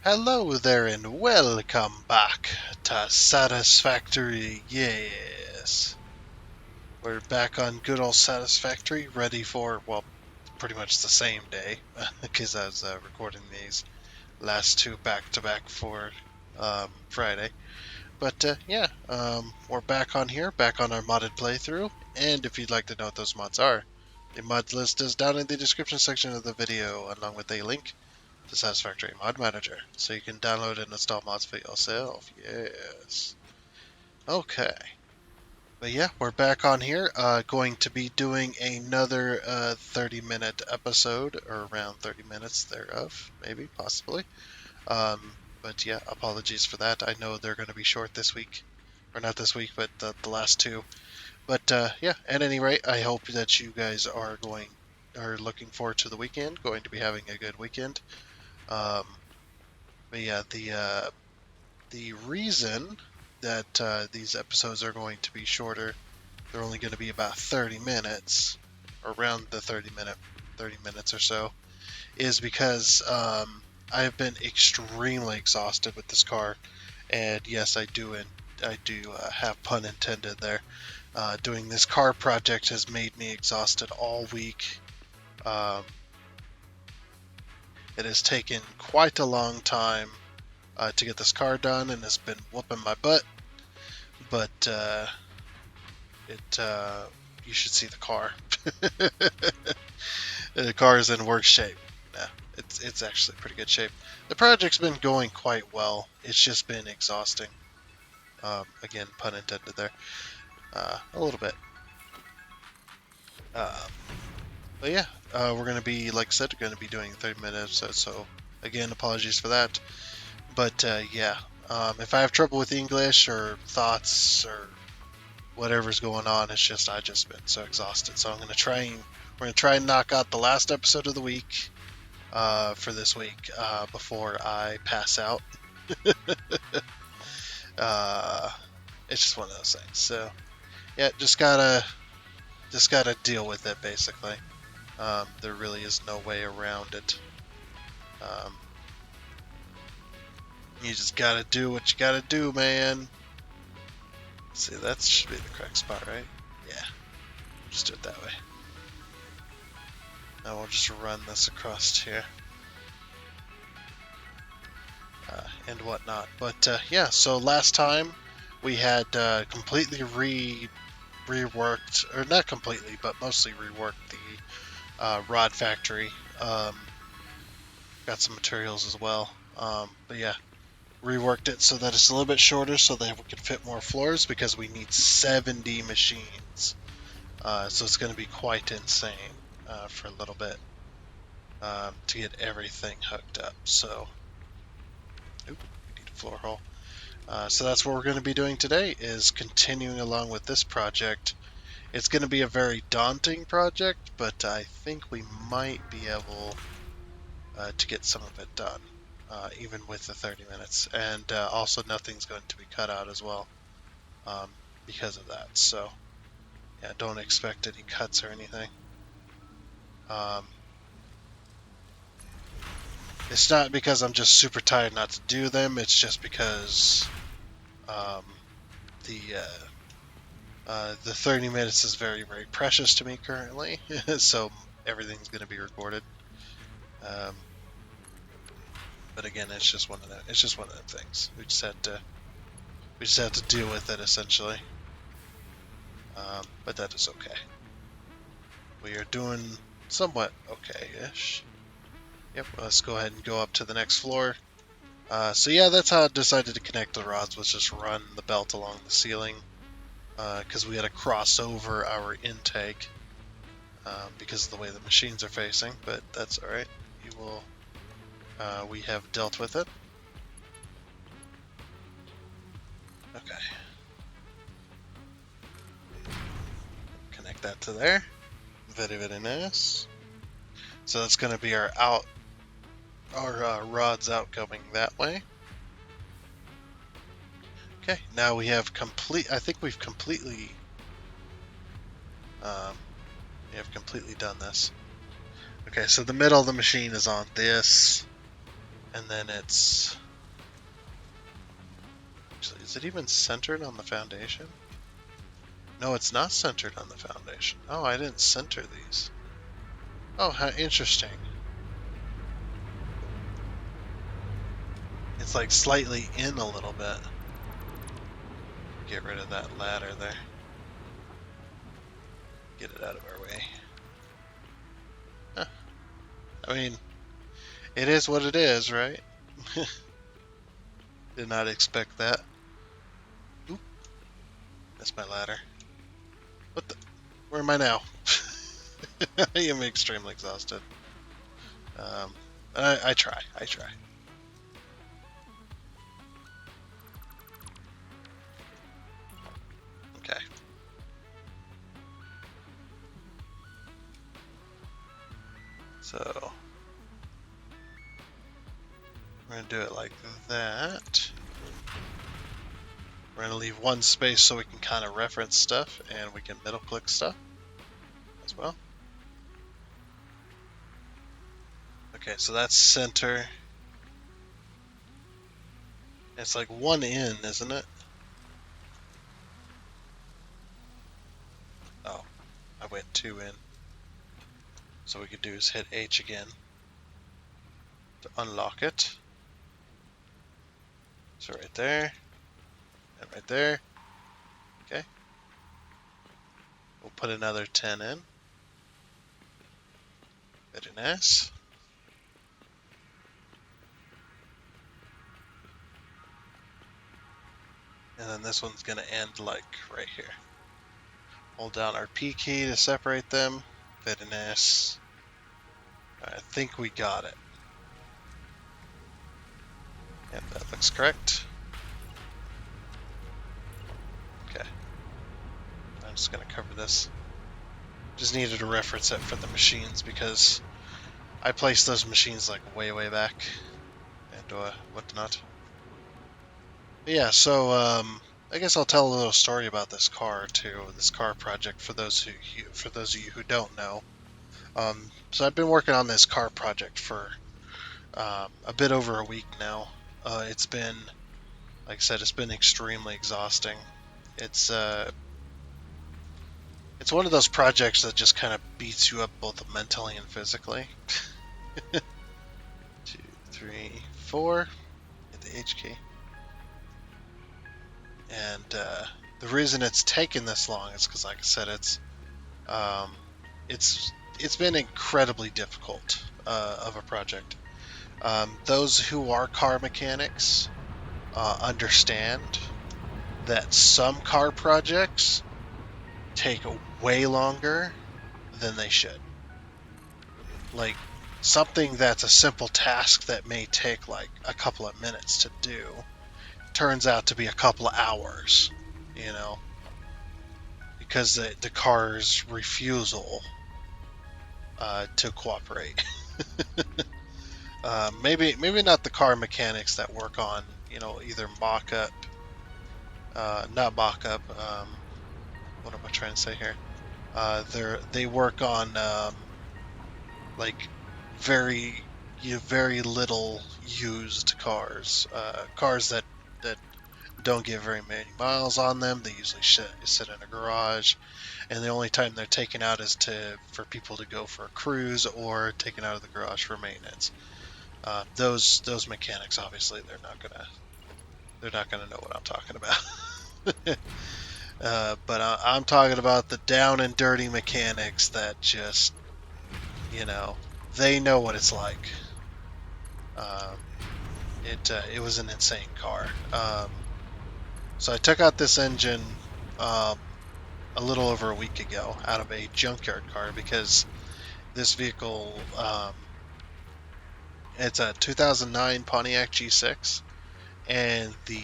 Hello there and welcome back to Satisfactory. Yes. We're back on good old Satisfactory, ready for, well, pretty much the same day, because I was recording these last two back to back for Friday. But we're back on here, back on our modded playthrough, and if you'd like to know what those mods are, the mod list is down in the description section of the video, along with a link to Satisfactory Mod Manager, so you can download and install mods for yourself. Yes. Okay. But yeah, we're back on here. Going to be doing another 30-minute episode, or around 30 minutes thereof, maybe, possibly. But yeah, apologies for that. I know they're going to be short this week, or not this week, but the last two. But yeah, at any rate, I hope that you guys are looking forward to the weekend. Going to be having a good weekend. Um, But yeah, the reason that these episodes are going to be shorter, they're only going to be about 30 minutes, around the 30 minutes or so, is because I have been extremely exhausted with this car, and yes, I do have pun intended there. Doing this car project has made me exhausted all week. Um, it has taken quite a long time to get this car done, and it's been whooping my butt. But you should see the car. The car is in worse shape. Yeah, it's actually pretty good shape. The project's been going quite well. It's just been exhausting. Again, pun intended there. A little bit. Um, but yeah, we're gonna be, like I said, going to be doing 30-minute episodes. So again, apologies for that. But yeah, if I have trouble with English or thoughts or whatever's going on, it's just I've just been so exhausted. So we're gonna try and knock out the last episode of the week for this week before I pass out. uh, it's just one of those things. So yeah, just gotta deal with it basically. There really is no way around it. Um, you just gotta do what you gotta do, man. See, that should be the correct spot, right? Yeah, just do it that way. Now we'll just run this across here. And whatnot. But yeah, so last time we had completely reworked, or not completely, but mostly reworked the rod factory. Got some materials as well. But yeah, reworked it so that it's a little bit shorter so that we can fit more floors because we need 70 machines. So it's going to be quite insane for a little bit to get everything hooked up. So, we need a floor hole. So that's what we're going to be doing today, is continuing along with this project. It's going to be a very daunting project, but I think we might be able to get some of it done, even with the 30 minutes. And also nothing's going to be cut out as well because of that. So yeah, don't expect any cuts or anything. It's not because I'm just super tired not to do them, it's just because the 30 minutes is very, very precious to me currently, so everything's going to be recorded. But again, it's just one of them things. We just have to deal with it essentially. But that is okay. We are doing somewhat okay-ish. Yep. Let's go ahead and go up to the next floor. So yeah, that's how I decided to connect the rods, was just run the belt along the ceiling. Because we had to cross over our intake because of the way the machines are facing, but that's alright. We have dealt with it. Okay. Connect that to there. Very, very nice. So that's going to be our rods outgoing that way. Okay, now we have I think we've completely done this. Okay, so the middle of the machine is on this, And then it's... Actually, is it even centered on the foundation? No, it's not centered on the foundation. Oh, I didn't center these. Oh, how interesting. It's like slightly in a little bit. Get rid of that ladder there. Get it out of our way. Huh. I mean, it is what it is, right? Did not expect that. Oop. That's my ladder. What the? Where am I now? I am extremely exhausted. I try. Okay. So we're gonna do it like that. We're gonna leave one space so we can kind of reference stuff, and we can middle click stuff as well. Okay, so that's center. It's like one in, isn't it? Oh, I went two in. So what we could do is hit H again to unlock it. So right there, and right there. Okay. We'll put another 10 in. Very nice. And then this one's going to end like right here. Hold down our P key to separate them. Very nice. I think we got it. Yep, that looks correct. Okay. I'm just going to cover this. Just needed to reference it for the machines because I placed those machines like way back and whatnot. But yeah, so I guess I'll tell a little story about this car too, this car project for those of you who don't know. So I've been working on this car project for a bit over a week now. It's been, like I said, it's been extremely exhausting. It's one of those projects that just kind of beats you up both mentally and physically. 2, 3, 4. Hit the H key. And the reason it's taken this long is because, like I said, it's been incredibly difficult of a project. Those who are car mechanics understand that some car projects take way longer than they should. Like something that's a simple task that may take like a couple of minutes to do turns out to be a couple of hours, you know, because the car's refusal to cooperate. Maybe not the car mechanics that work on, you know, either mock-up, not mock-up. What am I trying to say here? They work on like very little used cars, cars that don't get very many miles on them. They usually sit in a garage, and the only time they're taken out is for people to go for a cruise or taken out of the garage for maintenance. Those mechanics, obviously, they're not gonna know what I'm talking about. But I'm talking about the down and dirty mechanics that just, you know, they know what it's like. It was an insane car. So I took out this engine a little over a week ago out of a junkyard car because this vehicle, it's a 2009 Pontiac G6, and the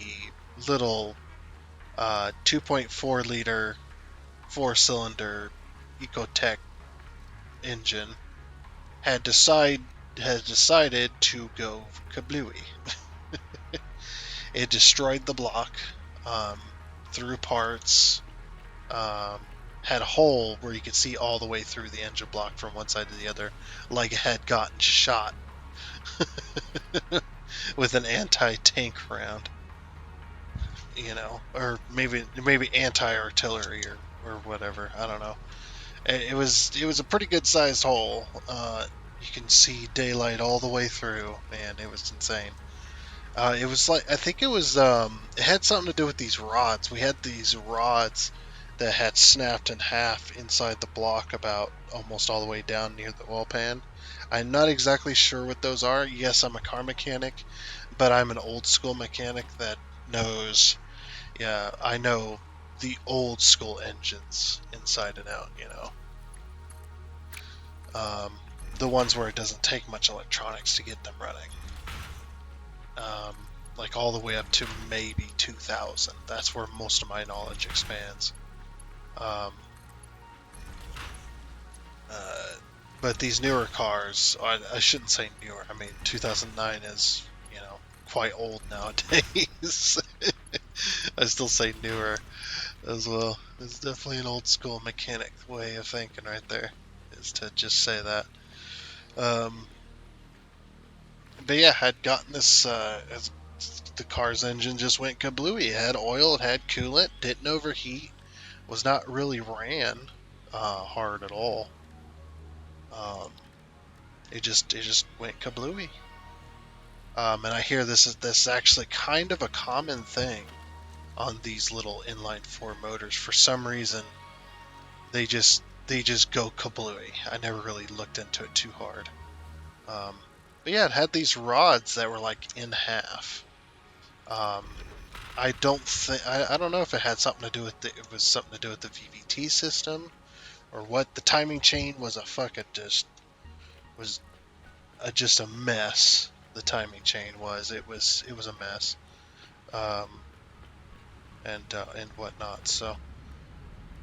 little 2.4 liter 4-cylinder Ecotec engine had decided to go kablooey. It destroyed the block, threw parts, had a hole where you could see all the way through the engine block from one side to the other, like it had gotten shot. with an anti-tank round, you know, or maybe anti-artillery or whatever. I don't know. It was a pretty good sized hole. You can see daylight all the way through. Man, it was insane. It was like I think it had something to do with these rods. We had these rods that had snapped in half inside the block about almost all the way down near the oil pan. I'm not exactly sure what those are. Yes, I'm a car mechanic, but I'm an old school mechanic that knows. Yeah, I know the old school engines inside and out. The ones where it doesn't take much electronics to get them running. Um, like all the way up to maybe 2000. That's where most of my knowledge expands. Um, uh, but these newer cars, I shouldn't say newer. I mean, 2009 is, quite old nowadays. I still say newer as well. It's definitely an old school mechanic way of thinking right there, is to just say that. Um, but yeah, I'd gotten this. The car's engine just went kablooey. It had oil, it had coolant, didn't overheat, was not really ran hard at all. Um, it just went kablooey. And I hear this is actually kind of a common thing on these little inline four motors. For some reason, they just go kablooey. I never really looked into it too hard. Um, but yeah, it had these rods that were like in half. Um, I don't know if it had something to do with it was something to do with the VVT system or what. The timing chain was just a mess. The timing chain was a mess, um, and whatnot. So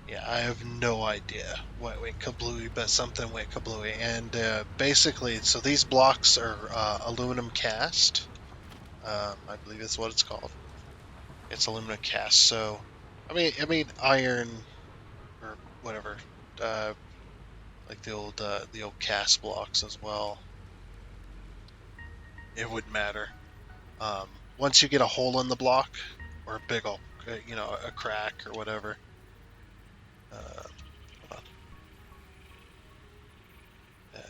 yeah, I have no idea what went kablooey, but something went kablooey. And basically, so these blocks are aluminum cast. I believe that's what it's called. It's aluminum cast. So, I mean iron or whatever, uh, like the old cast blocks as well. It wouldn't matter. Um, Once you get a hole in the block or a big old, a crack or whatever. Uh, hold on.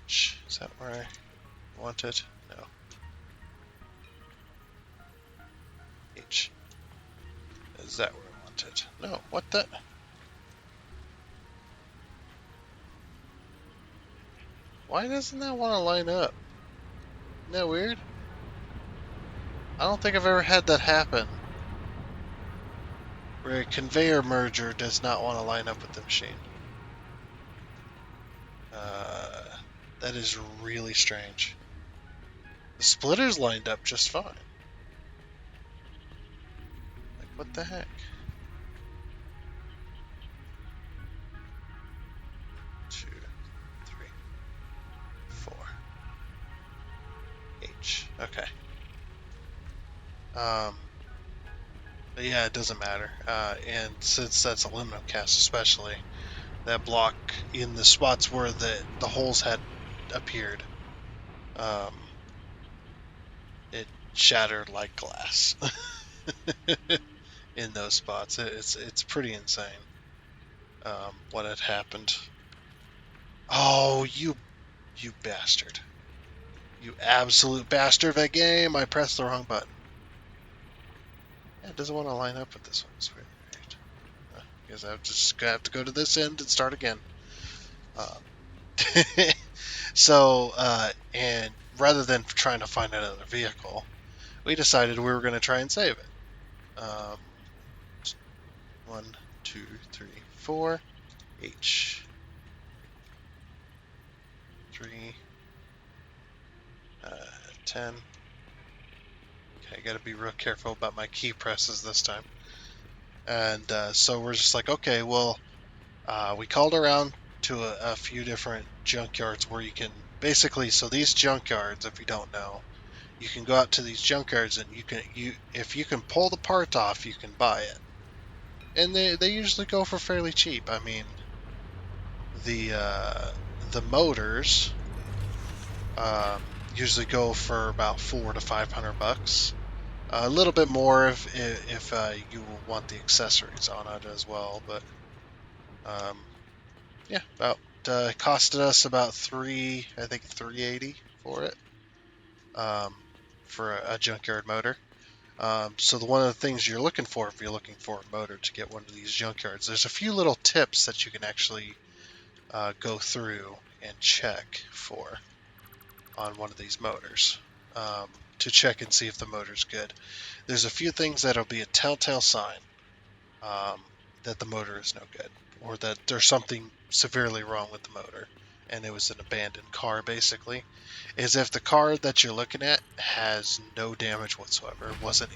H, is that where I want it? No. H, is that where I want it? No. What the? Why doesn't that want to line up? Isn't that weird? I don't think I've ever had that happen. Where a conveyor merger does not want to line up with the machine. That is really strange. The splitter's lined up just fine. Like, what the heck? 2, 3, 4. H. Okay. But yeah, it doesn't matter. And since that's aluminum cast, especially that block in the spots where the holes had appeared, um, it shattered like glass in those spots. It's pretty insane what had happened. Oh, you bastard! You absolute bastard of a game! I pressed the wrong button. Yeah, it doesn't want to line up with this one. It's weird. I guess I have to go to this end and start again. So, and rather than trying to find another vehicle, we decided we were going to try and save it. 1, 2, 3, 4. H. 3. 10. Okay, I got to be real careful about my key presses this time. And so we're just like, okay, well, we called around to a few different junkyards where you can basically. So these junkyards, if you don't know, you can go out to these junkyards and if you can pull the part off, you can buy it, and they usually go for fairly cheap. I mean, the motors, usually go for about $400 to $500. A little bit more if you want the accessories on it as well, but um, yeah, about costed us about I think 380 for it, um, for a junkyard motor. So one of the things you're looking for if you're looking for a motor to get one of these junkyards, there's a few little tips that you can actually go through and check for on one of these motors, to check and see if the motor's good. There's a few things that'll be a telltale sign um, that the motor is no good, or that there's something severely wrong with the motor, and it was an abandoned car. Basically, is if the car that you're looking at has no damage whatsoever, it wasn't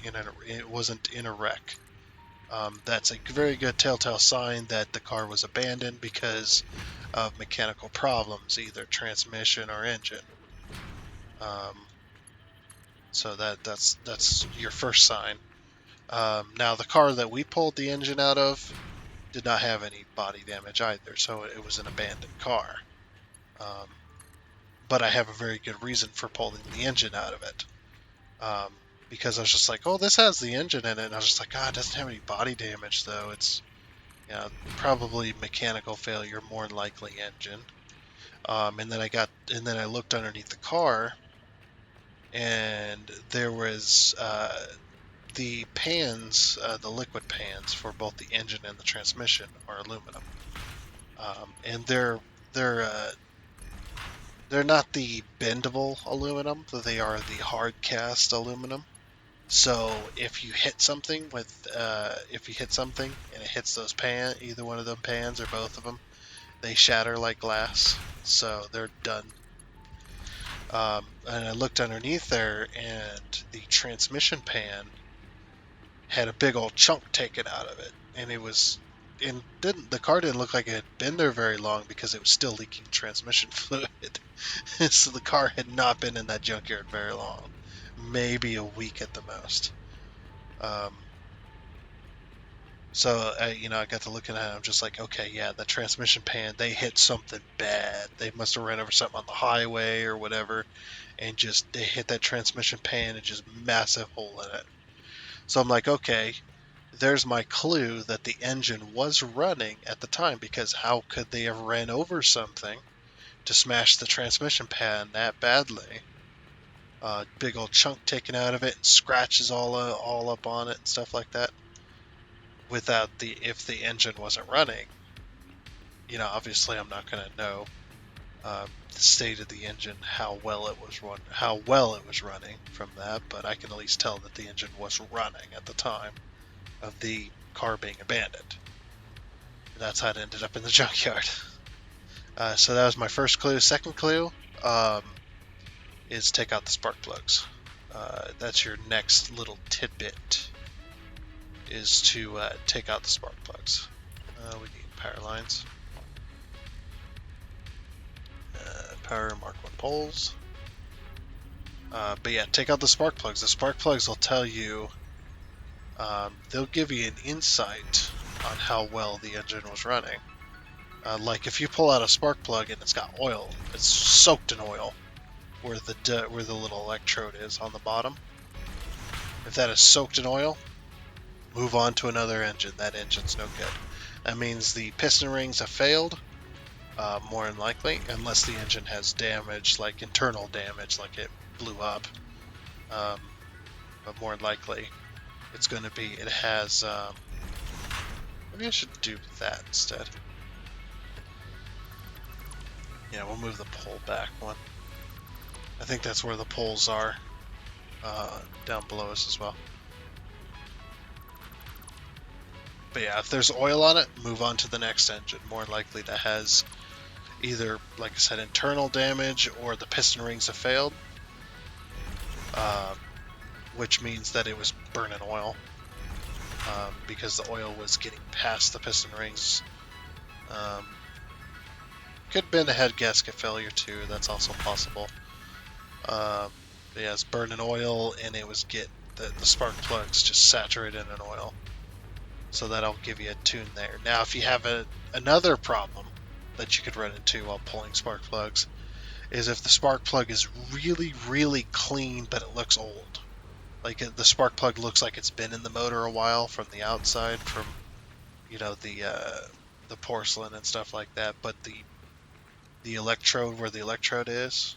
in a wreck. That's a very good telltale sign that the car was abandoned because of mechanical problems, either transmission or engine. Um, so that's your first sign. Now the car that we pulled the engine out of did not have any body damage either, so it was an abandoned car. Um, but I have a very good reason for pulling the engine out of it. Because I was just like, oh, this has the engine in it, and I was just like, it doesn't have any body damage though. It's probably mechanical failure, more than likely engine. And then I looked underneath the car, and there was the pans, the liquid pans for both the engine and the transmission are aluminum, and they're not the bendable aluminum, but they are the hard cast aluminum. So if you hit something and it hits those either one of them pans or both of them, they shatter like glass. So they're done. And I looked underneath there, and the transmission pan had a big old chunk taken out of it, and the car didn't look like it had been there very long because it was still leaking transmission fluid. So the car had not been in that junkyard very long, maybe a week at the most. So I got to looking at it. I'm just like, okay, yeah, the transmission pan, they hit something bad. They must have ran over something on the highway or whatever, and just they hit that transmission pan and just massive hole in it. So I'm like, okay, there's my clue that the engine was running at the time, because how could they have ran over something to smash the transmission pan that badly? Big old chunk taken out of it, and scratches all up on it and stuff like that. If the engine wasn't running, obviously I'm not going to know the state of the engine, how well it was running from that, but I can at least tell that the engine was running at the time of the car being abandoned. And that's how it ended up in the junkyard. So that was my first clue. Second clue is take out the spark plugs. That's your next little tidbit, is to take out the spark plugs. We need power lines. Power Mark 1 poles. But yeah, take out the spark plugs. The spark plugs will tell you, they'll give you an insight on how well the engine was running. Like if you pull out a spark plug and it's got oil, it's soaked in oil where the little electrode is on the bottom. If that is soaked in oil, move on to another engine. That engine's no good. That means the piston rings have failed, more than likely, unless the engine has damage, like internal damage, like it blew up. But more than likely, it's going to be, it has, maybe I should do that instead. Yeah, we'll move the pole back one. I think that's where the poles are, down below us as well. But yeah, if there's oil on it, move on to the next engine. More likely that has either, like I said, internal damage, or the piston rings have failed, which means that it was burning oil, because the oil was getting past the piston rings. Could have been a head gasket failure too. That's also possible. But yeah, it's burning oil, and it was the spark plugs just saturated in oil. So that'll give you a tune there. Now, if you have another problem that you could run into while pulling spark plugs, is if the spark plug is really, really clean, but it looks old. Like the spark plug looks like it's been in the motor a while from the outside, from the porcelain and stuff like that. But the electrode where the electrode is,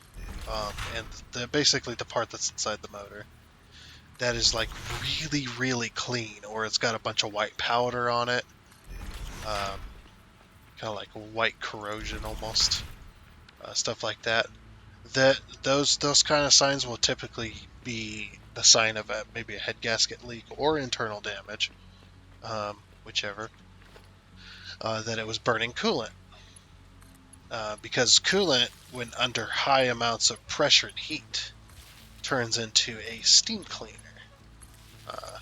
and basically the part that's inside the motor, that is like really, really clean, or it's got a bunch of white powder on it, kind of like white corrosion almost, stuff like that. Those kind of signs will typically be the sign of maybe a head gasket leak or internal damage, whichever. That it was burning coolant, because coolant, when under high amounts of pressure and heat, turns into a steam cleaner, uh,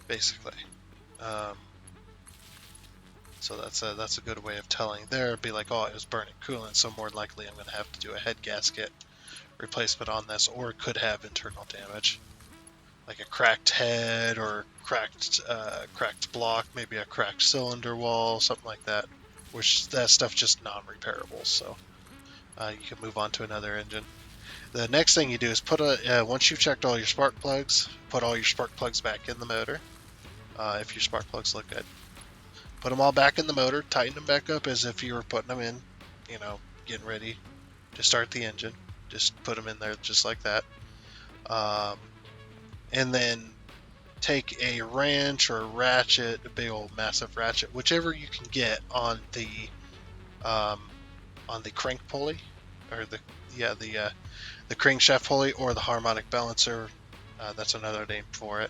basically. Um, so that's a good way of telling. There, it'd be like, oh, it was burning coolant, so more likely I'm going to have to do a head gasket replacement on this, or it could have internal damage, like a cracked head or cracked block, maybe a cracked cylinder wall, something like that. Which that stuff just non-repairable, so you can move on to another engine. The next thing you do is once you've checked all your spark plugs, put all your spark plugs back in the motor. If your spark plugs look good, put them all back in the motor, tighten them back up as if you were putting them in, getting ready to start the engine. Just put them in there just like that. And then take a wrench or a ratchet, a big old massive ratchet, whichever you can get on the crank pulley, or the crankshaft pulley, or the harmonic balancer. That's another name for it.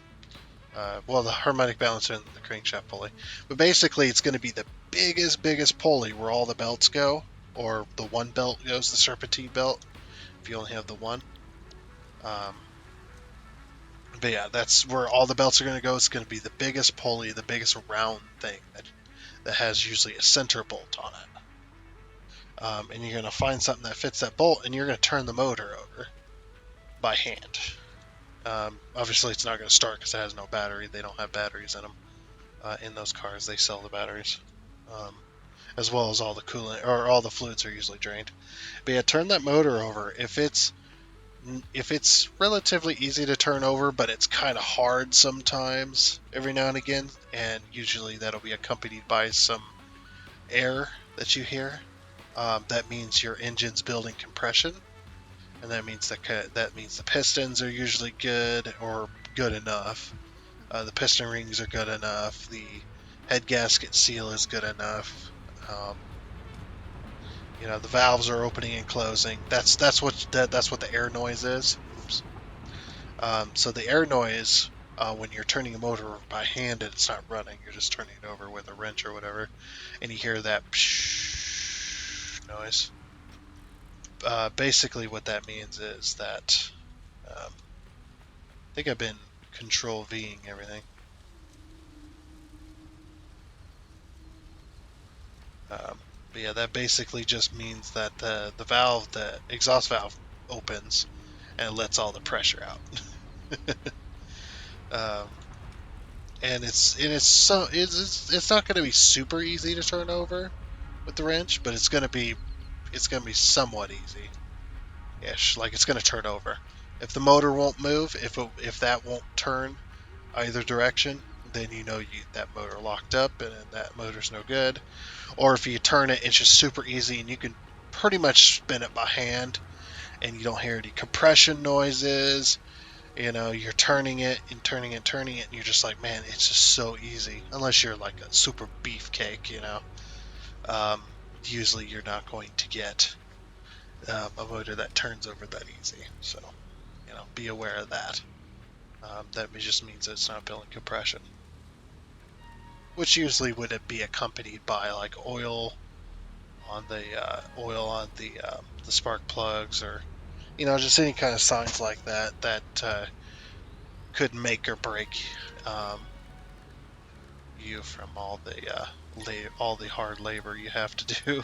Well, the harmonic balancer and the crankshaft pulley. But basically, it's going to be the biggest pulley where all the belts go, or the one belt goes, the serpentine belt, if you only have the one. But yeah, that's where all the belts are going to go. It's going to be the biggest pulley, the biggest round thing that has usually a center bolt on it. And you're going to find something that fits that bolt, and you're going to turn the motor over by hand. Obviously, it's not going to start because it has no battery. They don't have batteries in them. In those cars, they sell the batteries, as well as all the coolant, or all the fluids are usually drained. But yeah, turn that motor over. If it's relatively easy to turn over, but it's kind of hard sometimes, every now and again, and usually that'll be accompanied by some air that you hear. That means your engine's building compression, and that means the pistons are usually good or good enough. The piston rings are good enough. The head gasket seal is good enough. The valves are opening and closing. That's what the air noise is. Oops. So the air noise, when you're turning a motor by hand and it's not running, you're just turning it over with a wrench or whatever, and you hear that psh noise. Basically, what that means is that I think I've been Control Ving everything. But yeah, that basically just means that the exhaust valve opens and lets all the pressure out. And it's not going to be super easy to turn over with the wrench, but it's going to be somewhat easy. Ish, like it's going to turn over. If the motor won't move, if that won't turn either direction, then that motor locked up and that motor's no good. Or if you turn it, it's just super easy and you can pretty much spin it by hand and you don't hear any compression noises. You're turning it and turning it, and you're just like, man, it's just so easy. Unless you're like a super beefcake, usually you're not going to get a motor that turns over that easy. So, be aware of that. That just means that it's not building compression, which usually would be accompanied by like oil on the spark plugs, or just any kind of signs like that could make or break you from all the hard labor you have to do.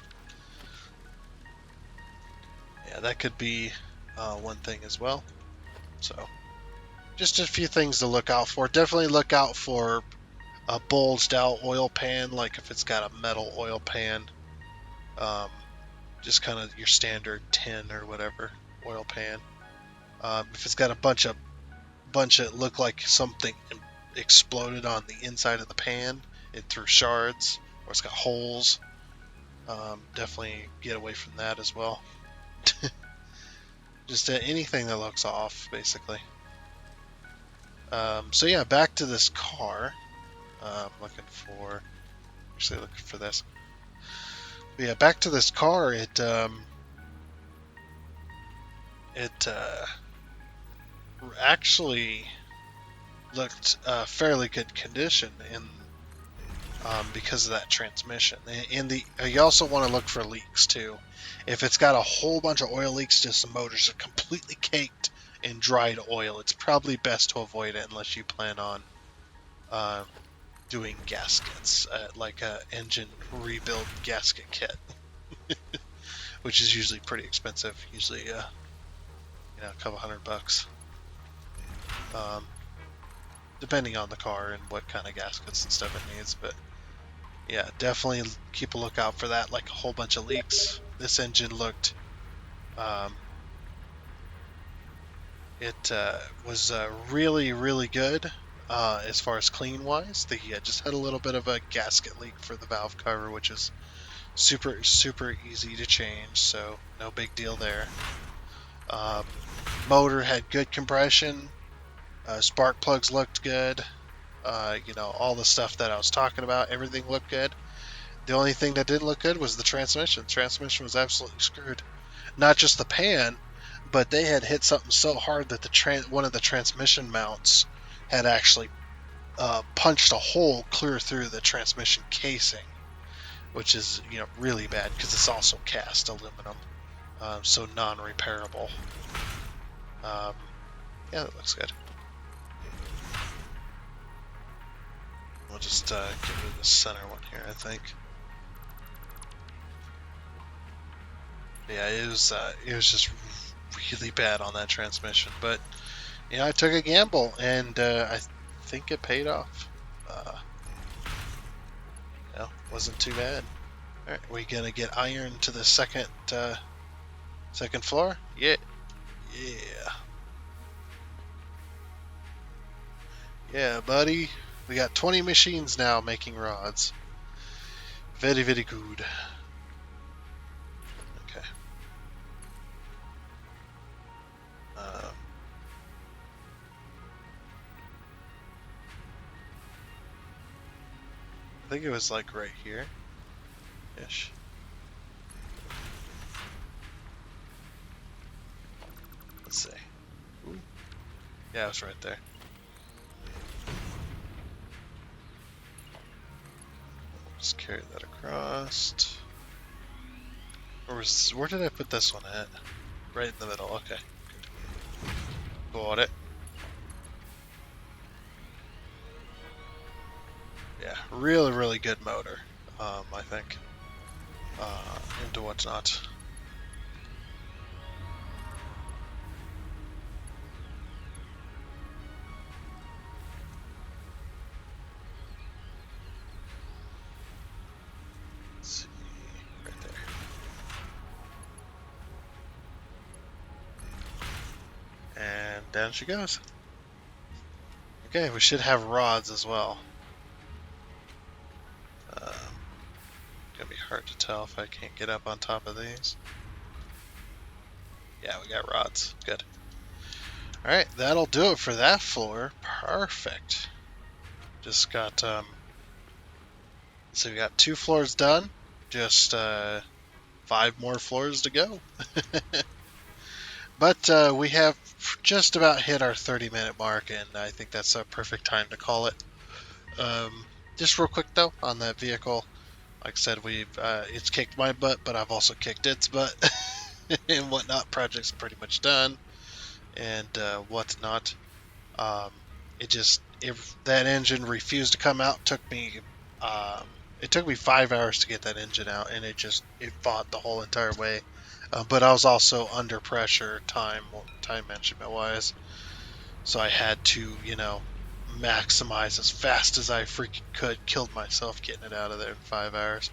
Yeah, that could be one thing as well. So, just a few things to look out for. Definitely look out for a bulged out oil pan, like if it's got a metal oil pan. just kind of your standard tin or whatever oil pan. If it's got a bunch that look like something exploded on the inside of the pan, it threw shards, or it's got holes. Definitely get away from that as well. Just anything that looks off, basically. So yeah, back to this car. Actually looking for this. But yeah, back to this car. It actually looked fairly good condition because of that transmission. You also want to look for leaks too. If it's got a whole bunch of oil leaks, just the motors are completely caked in dried oil, it's probably best to avoid it unless you plan on doing gaskets, like a engine rebuild gasket kit, which is usually pretty expensive. Usually, a couple $100, depending on the car and what kind of gaskets and stuff it needs. But yeah, definitely keep a lookout for that. Like a whole bunch of leaks. This engine looked. It was really, really good as far as clean wise. They just had a little bit of a gasket leak for the valve cover, which is super, super easy to change. So no big deal there. Motor had good compression. Spark plugs looked good. All the stuff that I was talking about, everything looked good. The only thing that didn't look good was the transmission. The transmission was absolutely screwed. Not just the pan, but they had hit something so hard that one of the transmission mounts had actually punched a hole clear through the transmission casing, which is really bad because it's also cast aluminum, so non-repairable. Yeah, that looks good. We'll just get rid of the center one here, I think. Yeah, it was just really bad on that transmission, but I took a gamble, and I think it paid off. Wasn't too bad. All right, we gonna get iron to the second floor? Yeah, yeah, buddy. We got 20 machines now making rods. Very, very good. Okay. I think it was like right here ish. Let's see. Ooh. Yeah, it was right there. Just carry that across. Where did I put this one at? Right in the middle. Okay. Good. Got it. Yeah, really, really good motor. I think. Into whatnot. Let's see, right there. And down she goes. Okay, we should have rods as well. Gonna be hard to tell if I can't get up on top of these. Yeah, we got rods. Good. Alright, that'll do it for that floor. Perfect. Just got, so we got 2 floors done. Just 5 more floors to go. But we have just about hit our 30-minute mark, and I think that's a perfect time to call it. Just real quick though, on that vehicle, like I said, it's kicked my butt, but I've also kicked its butt and whatnot. Project's pretty much done, and whatnot. If that engine refused to come out, it took me 5 hours to get that engine out, and it fought the whole entire way. But I was also under pressure, time management wise, so I had to, maximize as fast as I freaking could. Killed myself getting it out of there in 5 hours.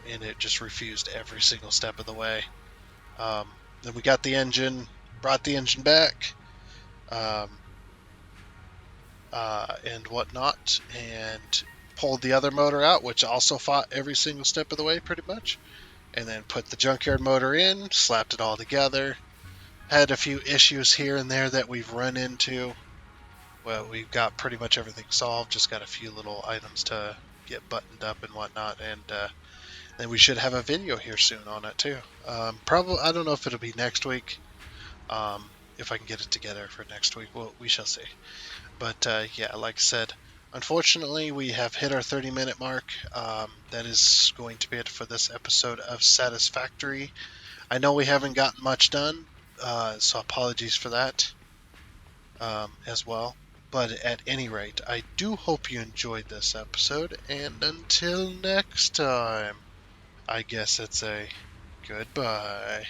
and it just refused every single step of the way. Then we got the engine, brought the engine back, um, and whatnot, and pulled the other motor out, which also fought every single step of the way, pretty much. And then put the junkyard motor in, slapped it all together. Had a few issues here and there that we've run into. Well, we've got pretty much everything solved. Just got a few little items to get buttoned up and whatnot, and then we should have a video here soon on it too. Probably, I don't know if it'll be next week. If I can get it together for next week, well, we shall see. But yeah, like I said, unfortunately, we have hit our 30-minute mark. That is going to be it for this episode of Satisfactory. I know we haven't gotten much done, so apologies for that as well. But at any rate, I do hope you enjoyed this episode, and until next time, I guess it's a goodbye.